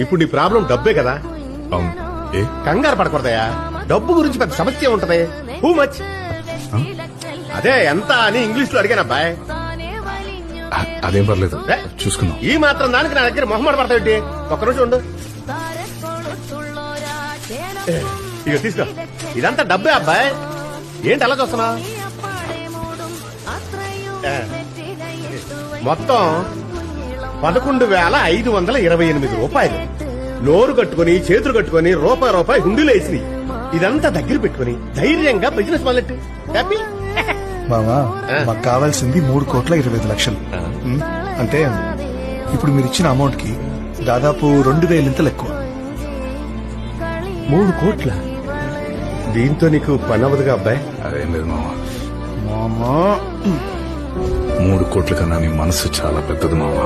ఇప్పుడు నీ ప్రాబ్లం డబ్బే కదా. అవును. ఏ కంగారు పడకూడదయా, డబ్బు గురించి పెద్ద సమస్య ఉంటది. Who much? అదే ఎంత అని ఇంగ్లీష్ లో అడిగాను అబ్బాయి. అదేం పర్లేదు, చూసుకుందాం. ఈ మాత్రం దానికి నా దగ్గర మొహమాట పడతాయి. ఒక్క రోజు ఉండు. ఇక తీసుకో, ఇదంతా డబ్బే అబ్బాయి. ఏంటి అలా చూస్తున్నా? మొత్తం 11,528 రూపాయలు. నోరు కట్టుకుని చేతులు కట్టుకుని రూపాయి హుండీలో వేసినాయి. ఇదంతా దగ్గర పెట్టుకుని ధైర్యంగా బిజినెస్ మొదలెట్టు. హ్యాపీ? మామా, మాకు కావాల్సింది 3,25,00,000. అంటే ఇప్పుడు మీరు ఇచ్చిన అమౌంట్ కి దాదాపు 2,000 ఎక్కువ. 3 కోట్ల? దీంతో నీకు పని అవ్వదుగా అబ్బాయి? అదేం లేదు మావా. మామా 3 కోట్ల కన్నా నీ మనసు చాలా పెద్దది మావా.